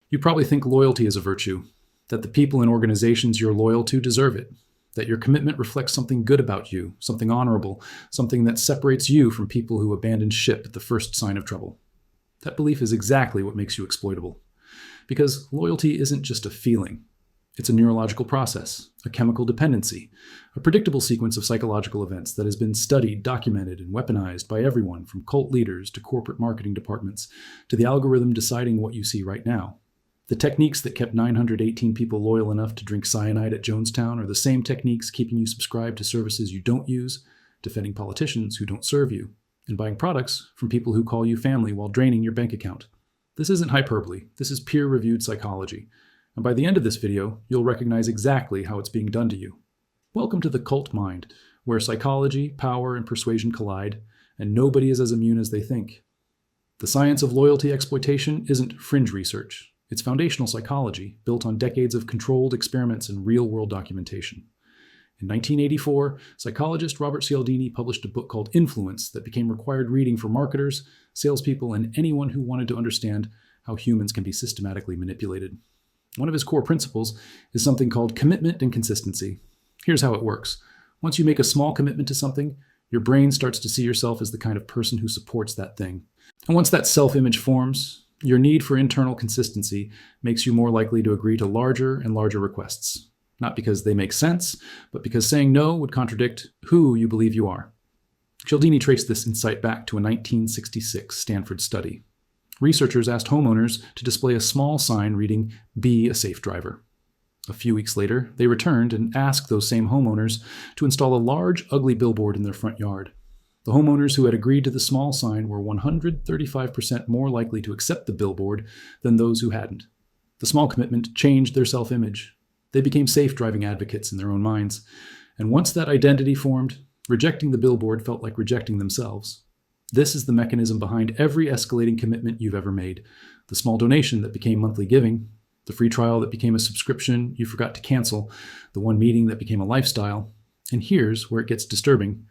You probably think loyalty is a virtue, that the people and organizations you're loyal to deserve it, that your commitment reflects something good about you, something honorable, something that separates you from people who abandon ship at the first sign of trouble. That belief is exactly what makes you exploitable. Because loyalty isn't just a feeling. It's a neurological process, a chemical dependency, a predictable sequence of psychological events that has been studied, documented, and weaponized by everyone from cult leaders to corporate marketing departments to the algorithm deciding what you see right now. The techniques that kept 918 people loyal enough to drink cyanide at Jonestown are the same techniques keeping you subscribed to services you don't use, defending politicians who don't serve you, and buying products from people who call you family while draining your bank account. This isn't hyperbole. This is peer-reviewed psychology. And by the end of this video, you'll recognize exactly how it's being done to you. Welcome to the cult mind, where psychology, power, and persuasion collide, and nobody is as immune as they think. The science of loyalty exploitation isn't fringe research. It's foundational psychology, built on decades of controlled experiments and real-world documentation. In 1984, psychologist Robert Cialdini published a book called Influence that became required reading for marketers, salespeople, and anyone who wanted to understand how humans can be systematically manipulated. One of his core principles is something called commitment and consistency. Here's how it works. Once you make a small commitment to something, your brain starts to see yourself as the kind of person who supports that thing. And once that self-image forms, your need for internal consistency makes you more likely to agree to larger and larger requests. Not because they make sense, but because saying no would contradict who you believe you are. Cialdini traced this insight back to a 1966 Stanford study. Researchers asked homeowners to display a small sign reading, "Be a safe driver." A few weeks later, they returned and asked those same homeowners to install a large, ugly billboard in their front yard. The homeowners who had agreed to the small sign were 135% more likely to accept the billboard than those who hadn't. The small commitment changed their self-image. They became safe driving advocates in their own minds. And once that identity formed, rejecting the billboard felt like rejecting themselves. This is the mechanism behind every escalating commitment you've ever made. The small donation that became monthly giving, the free trial that became a subscription you forgot to cancel, the one meeting that became a lifestyle. And here's where it gets disturbing.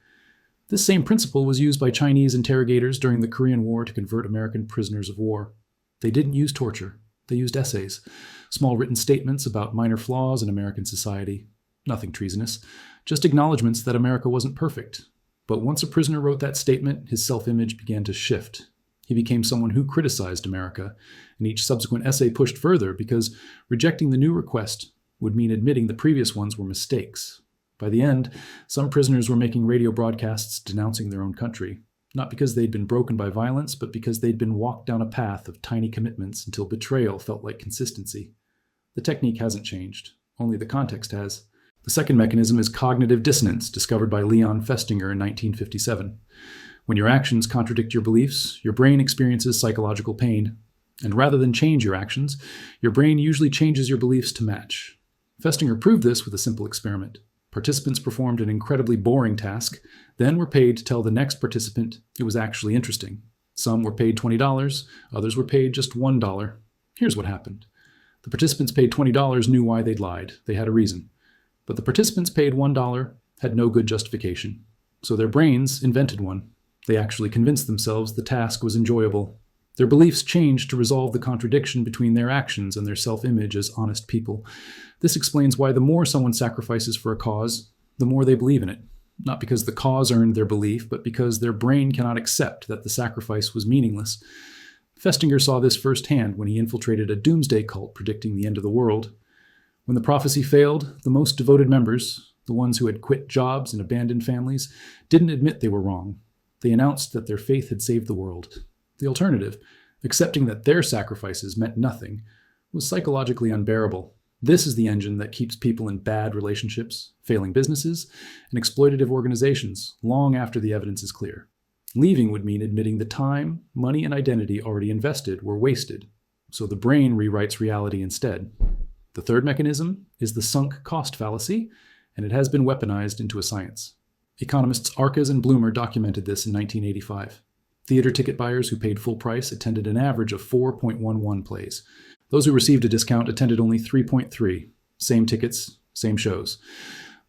This same principle was used by Chinese interrogators during the Korean War to convert American prisoners of war. They didn't use torture. They used essays, small written statements about minor flaws in American society. Nothing treasonous, just acknowledgments that America wasn't perfect. But once a prisoner wrote that statement, his self-image began to shift. He became someone who criticized America, and each subsequent essay pushed further because rejecting the new request would mean admitting the previous ones were mistakes. By the end, some prisoners were making radio broadcasts denouncing their own country, not because they'd been broken by violence, but because they'd been walked down a path of tiny commitments until betrayal felt like consistency. The technique hasn't changed, only the context has. The second mechanism is cognitive dissonance, discovered by Leon Festinger in 1957. When your actions contradict your beliefs, your brain experiences psychological pain. And rather than change your actions, your brain usually changes your beliefs to match. Festinger proved this with a simple experiment. Participants performed an incredibly boring task, then were paid to tell the next participant it was actually interesting. Some were paid $20, others were paid just $1. Here's what happened. The participants paid $20 knew why they'd lied. They had a reason. But the participants paid $1 had no good justification. So their brains invented one. They actually convinced themselves the task was enjoyable. Their beliefs changed to resolve the contradiction between their actions and their self-image as honest people. This explains why the more someone sacrifices for a cause, the more they believe in it. Not because the cause earned their belief, but because their brain cannot accept that the sacrifice was meaningless. Festinger saw this firsthand when he infiltrated a doomsday cult predicting the end of the world. When the prophecy failed, the most devoted members, the ones who had quit jobs and abandoned families, didn't admit they were wrong. They announced that their faith had saved the world. The alternative, accepting that their sacrifices meant nothing, was psychologically unbearable. This is the engine that keeps people in bad relationships, failing businesses, and exploitative organizations long after the evidence is clear. Leaving would mean admitting the time, money, and identity already invested were wasted, so the brain rewrites reality instead. The third mechanism is the sunk cost fallacy, and it has been weaponized into a science. Economists Arcas and Bloomer documented this in 1985. Theater ticket buyers who paid full price attended an average of 4.11 plays. Those who received a discount attended only 3.3. Same tickets, same shows.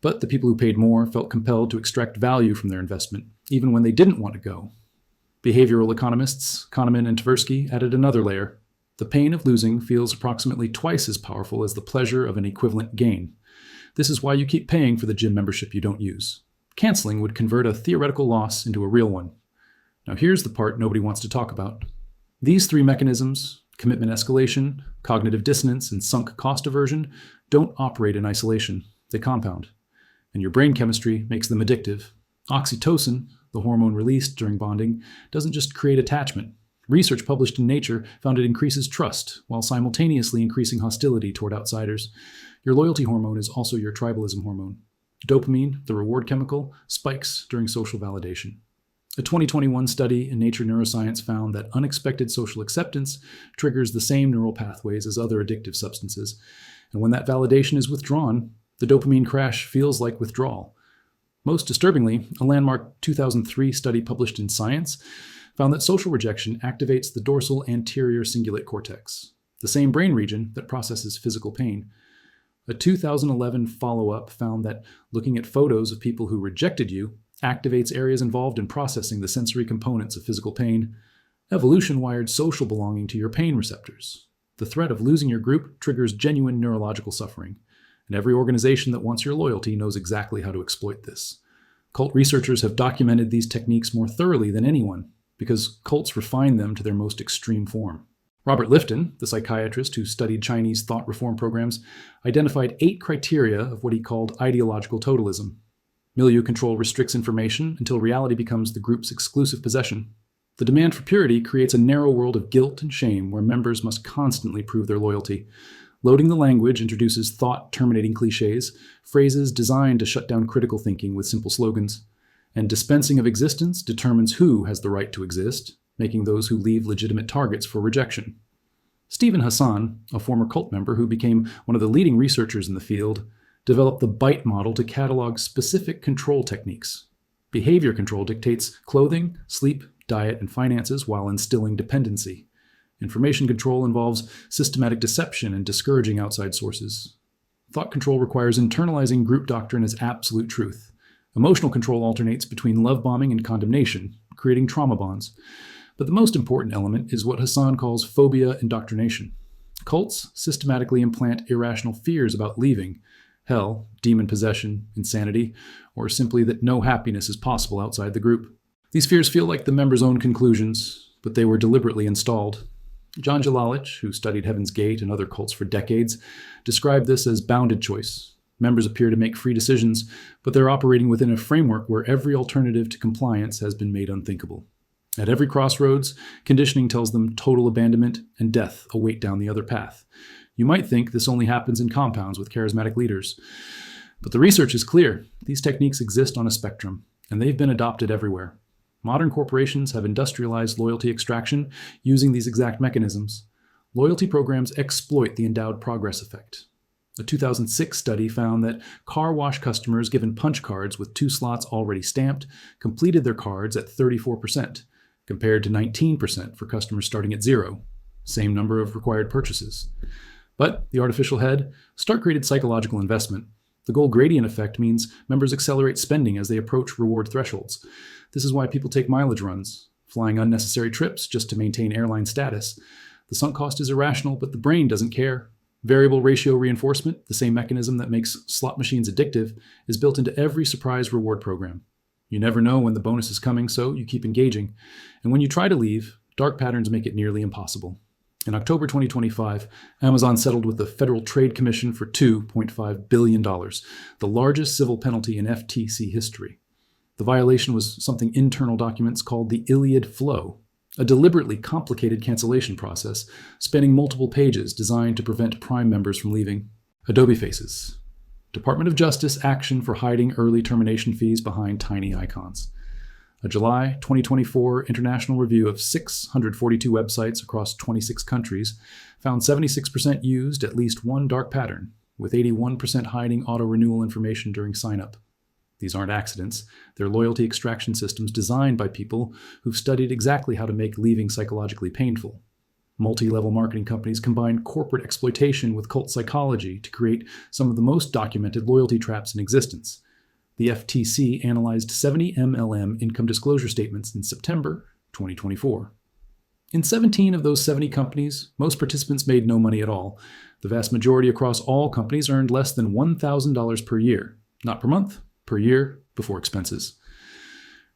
But the people who paid more felt compelled to extract value from their investment, even when they didn't want to go. Behavioral economists Kahneman and Tversky added another layer. The pain of losing feels approximately twice as powerful as the pleasure of an equivalent gain. This is why you keep paying for the gym membership you don't use. Canceling would convert a theoretical loss into a real one. Now here's the part nobody wants to talk about. These three mechanisms, commitment escalation, cognitive dissonance, and sunk cost aversion, don't operate in isolation. They compound. And your brain chemistry makes them addictive. Oxytocin, the hormone released during bonding, doesn't just create attachment. Research published in Nature found it increases trust, while simultaneously increasing hostility toward outsiders. Your loyalty hormone is also your tribalism hormone. Dopamine, the reward chemical, spikes during social validation. A 2021 study in Nature Neuroscience found that unexpected social acceptance triggers the same neural pathways as other addictive substances. And when that validation is withdrawn, the dopamine crash feels like withdrawal. Most disturbingly, a landmark 2003 study published in Science found that social rejection activates the dorsal anterior cingulate cortex, the same brain region that processes physical pain. A 2011 follow-up found that looking at photos of people who rejected you activates areas involved in processing the sensory components of physical pain. Evolution wired social belonging to your pain receptors. The threat of losing your group triggers genuine neurological suffering, and every organization that wants your loyalty knows exactly how to exploit this. Cult researchers have documented these techniques more thoroughly than anyone, because cults refine them to their most extreme form. Robert Lifton, the psychiatrist who studied Chinese thought reform programs, identified 8 criteria of what he called ideological totalism. Milieu control restricts information until reality becomes the group's exclusive possession. The demand for purity creates a narrow world of guilt and shame where members must constantly prove their loyalty. Loading the language introduces thought-terminating cliches, phrases designed to shut down critical thinking with simple slogans. And dispensing of existence determines who has the right to exist, making those who leave legitimate targets for rejection. Stephen Hassan, a former cult member who became one of the leading researchers in the field, developed the BITE model to catalog specific control techniques. Behavior control dictates clothing, sleep, diet, and finances while instilling dependency. Information control involves systematic deception and discouraging outside sources. Thought control requires internalizing group doctrine as absolute truth. Emotional control alternates between love bombing and condemnation, creating trauma bonds. But the most important element is what Hassan calls phobia indoctrination. Cults systematically implant irrational fears about leaving, hell, demon possession, insanity, or simply that no happiness is possible outside the group. These fears feel like the members' own conclusions, but they were deliberately installed. John Jalalich, who studied Heaven's Gate and other cults for decades, described this as bounded choice. Members appear to make free decisions, but they're operating within a framework where every alternative to compliance has been made unthinkable. At every crossroads, conditioning tells them total abandonment and death await down the other path. You might think this only happens in compounds with charismatic leaders. But the research is clear. These techniques exist on a spectrum, and they've been adopted everywhere. Modern corporations have industrialized loyalty extraction using these exact mechanisms. Loyalty programs exploit the endowed progress effect. A 2006 study found that car wash customers given punch cards with 2 slots already stamped completed their cards at 34%, compared to 19% for customers starting at 0, same number of required purchases. But the artificial head, start-graded psychological investment. The goal gradient effect means members accelerate spending as they approach reward thresholds. This is why people take mileage runs, flying unnecessary trips just to maintain airline status. The sunk cost is irrational, but the brain doesn't care. Variable ratio reinforcement, the same mechanism that makes slot machines addictive, is built into every surprise reward program. You never know when the bonus is coming, so you keep engaging. And when you try to leave, dark patterns make it nearly impossible. In October 2025, Amazon settled with the Federal Trade Commission for $2.5 billion, the largest civil penalty in FTC history. The violation was something internal documents called the Iliad Flow, a deliberately complicated cancellation process spanning multiple pages designed to prevent Prime members from leaving. Adobe Faces. Department of Justice action for hiding early termination fees behind tiny icons. A July 2024 international review of 642 websites across 26 countries found 76% used at least one dark pattern, with 81% hiding auto-renewal information during sign-up. These aren't accidents. They're loyalty extraction systems designed by people who've studied exactly how to make leaving psychologically painful. Multi-level marketing companies combine corporate exploitation with cult psychology to create some of the most documented loyalty traps in existence. The FTC analyzed 70 MLM income disclosure statements in September 2024. In 17 of those 70 companies, most participants made no money at all. The vast majority across all companies earned less than $1,000 per year, not per month, per year, before expenses.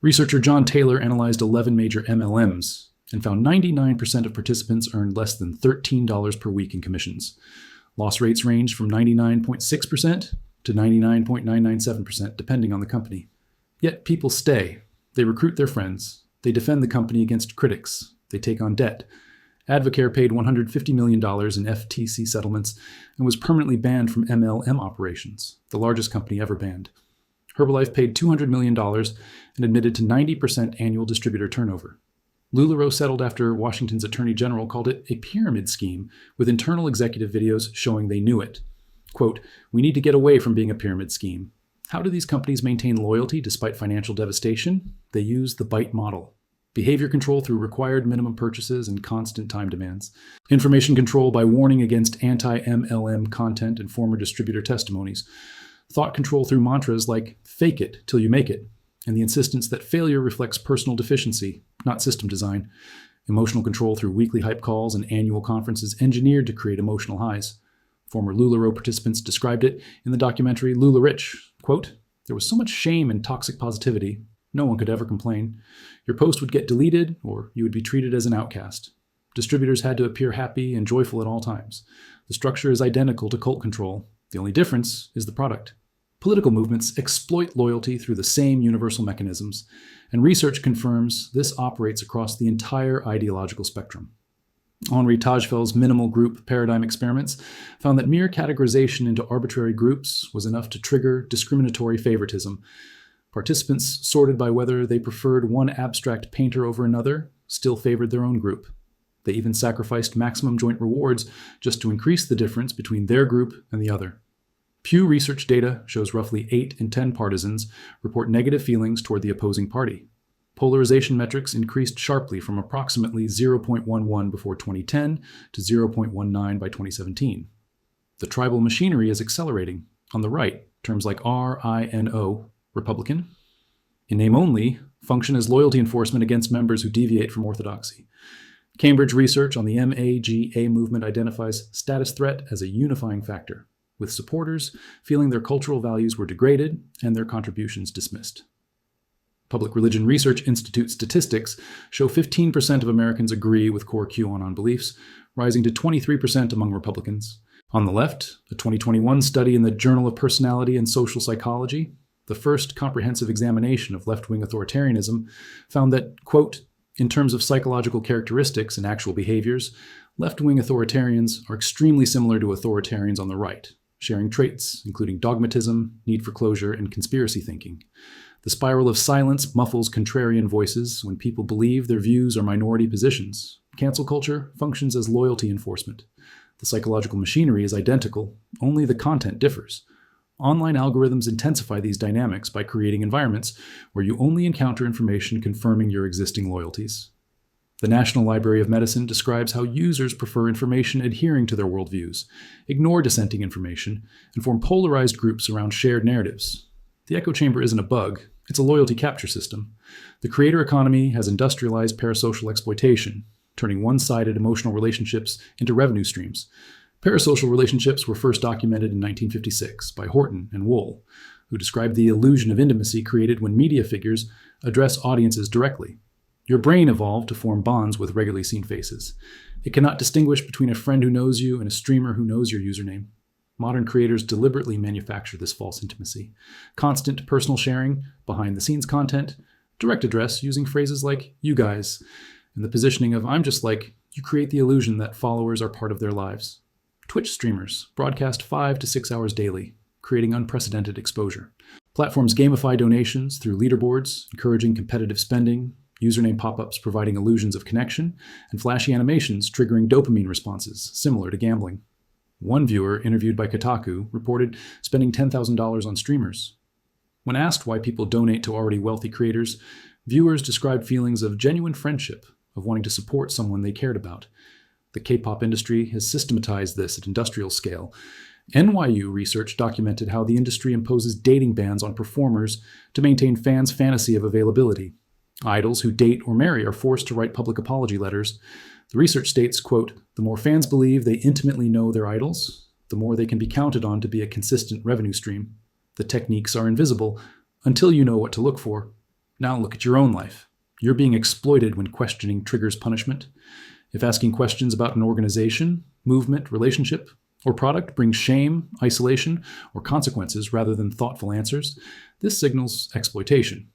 Researcher John Taylor analyzed 11 major MLMs and found 99% of participants earned less than $13 per week in commissions. Loss rates ranged from 99.6% to 99.997%, depending on the company. Yet people stay. They recruit their friends. They defend the company against critics. They take on debt. Advocare paid $150 million in FTC settlements and was permanently banned from MLM operations, the largest company ever banned. Herbalife paid $200 million and admitted to 90% annual distributor turnover. LuLaRoe settled after Washington's Attorney General called it a pyramid scheme with internal executive videos showing they knew it. Quote, "We need to get away from being a pyramid scheme. How do these companies maintain loyalty despite financial devastation? They use the BITE model. Behavior control through required minimum purchases and constant time demands. Information control by warning against anti-MLM content and former distributor testimonies. Thought control through mantras like fake it till you make it, and the insistence that failure reflects personal deficiency, not system design. Emotional control through weekly hype calls and annual conferences engineered to create emotional highs." Former LuLaRoe participants described it in the documentary LuLaRich. Quote, "There was so much shame and toxic positivity. No one could ever complain. Your post would get deleted, or you would be treated as an outcast. Distributors had to appear happy and joyful at all times. The structure is identical to cult control. The only difference is the product." Political movements exploit loyalty through the same universal mechanisms, and research confirms this operates across the entire ideological spectrum. Henri Tajfel's minimal group paradigm experiments found that mere categorization into arbitrary groups was enough to trigger discriminatory favoritism. Participants sorted by whether they preferred one abstract painter over another still favored their own group. They even sacrificed maximum joint rewards just to increase the difference between their group and the other. Pew Research data shows roughly 8 in 10 partisans report negative feelings toward the opposing party. Polarization metrics increased sharply from approximately 0.11 before 2010 to 0.19 by 2017. The tribal machinery is accelerating. On the right, terms like RINO, Republican, in name only, function as loyalty enforcement against members who deviate from orthodoxy. Cambridge research on the MAGA movement identifies status threat as a unifying factor, with supporters feeling their cultural values were degraded and their contributions dismissed. Public Religion Research Institute statistics show 15% of Americans agree with core QAnon beliefs, rising to 23% among Republicans. On the left, a 2021 study in the Journal of Personality and Social Psychology, the first comprehensive examination of left-wing authoritarianism, found that, quote, "In terms of psychological characteristics and actual behaviors, left-wing authoritarians are extremely similar to authoritarians on the right, sharing traits including dogmatism, need for closure, and conspiracy thinking. The spiral of silence muffles contrarian voices when people believe their views are minority positions. Cancel culture functions as loyalty enforcement. The psychological machinery is identical, only the content differs. Online algorithms intensify these dynamics by creating environments where you only encounter information confirming your existing loyalties." The National Library of Medicine describes how users prefer information adhering to their worldviews, ignore dissenting information, and form polarized groups around shared narratives. The echo chamber isn't a bug, it's a loyalty capture system. The creator economy has industrialized parasocial exploitation, turning one-sided emotional relationships into revenue streams. Parasocial relationships were first documented in 1956 by Horton and Wohl, who described the illusion of intimacy created when media figures address audiences directly. Your brain evolved to form bonds with regularly seen faces. It cannot distinguish between a friend who knows you and a streamer who knows your username. Modern creators deliberately manufacture this false intimacy. Constant personal sharing, behind-the-scenes content, direct address using phrases like "you guys," and the positioning of "I'm just like," you create the illusion that followers are part of their lives. Twitch streamers broadcast 5 to 6 hours daily, creating unprecedented exposure. Platforms gamify donations through leaderboards, encouraging competitive spending, username pop-ups providing illusions of connection, and flashy animations triggering dopamine responses, similar to gambling. One viewer interviewed by Kotaku reported spending $10,000 on streamers. When asked why people donate to already wealthy creators, viewers described feelings of genuine friendship, of wanting to support someone they cared about. The K-pop industry has systematized this at industrial scale. NYU research documented how the industry imposes dating bans on performers to maintain fans' fantasy of availability. Idols who date or marry are forced to write public apology letters. The research states, quote, "The more fans believe they intimately know their idols, the more they can be counted on to be a consistent revenue stream. The techniques are invisible until you know what to look for. Now look at your own life. You're being exploited when questioning triggers punishment. If asking questions about an organization, movement, relationship, or product brings shame, isolation, or consequences rather than thoughtful answers, this signals exploitation."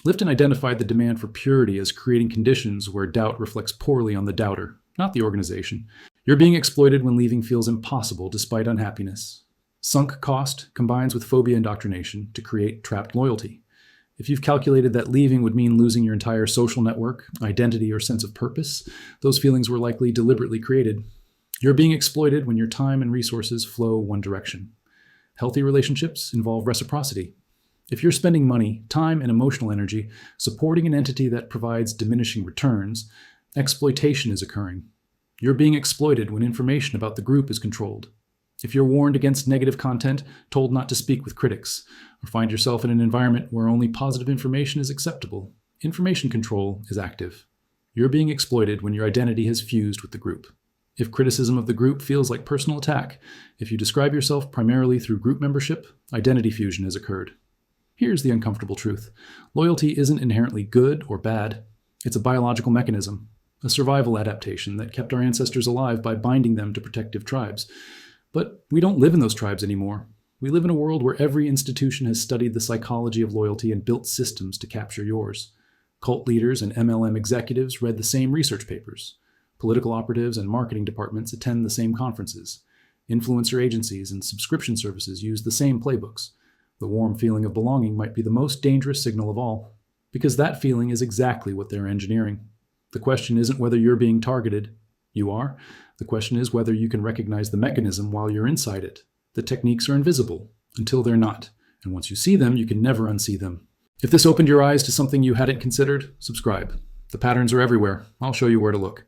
Lifton identified the demand for purity as creating conditions where doubt reflects poorly on the doubter, not the organization. You're being exploited when leaving feels impossible despite unhappiness. Sunk cost combines with phobia indoctrination to create trapped loyalty. If you've calculated that leaving would mean losing your entire social network, identity, or sense of purpose, those feelings were likely deliberately created. You're being exploited when your time and resources flow one direction. Healthy relationships involve reciprocity. If you're spending money, time, and emotional energy supporting an entity that provides diminishing returns, exploitation is occurring. You're being exploited when information about the group is controlled. If you're warned against negative content, told not to speak with critics, or find yourself in an environment where only positive information is acceptable, information control is active. You're being exploited when your identity has fused with the group. If criticism of the group feels like personal attack, if you describe yourself primarily through group membership, identity fusion has occurred. Here's the uncomfortable truth. Loyalty isn't inherently good or bad. It's a biological mechanism, a survival adaptation that kept our ancestors alive by binding them to protective tribes. But we don't live in those tribes anymore. We live in a world where every institution has studied the psychology of loyalty and built systems to capture yours. Cult leaders and MLM executives read the same research papers. Political operatives and marketing departments attend the same conferences. Influencer agencies and subscription services use the same playbooks. The warm feeling of belonging might be the most dangerous signal of all, because that feeling is exactly what they're engineering. The question isn't whether you're being targeted. You are. The question is whether you can recognize the mechanism while you're inside it. The techniques are invisible until they're not, and once you see them, you can never unsee them. If this opened your eyes to something you hadn't considered, subscribe. The patterns are everywhere. I'll show you where to look.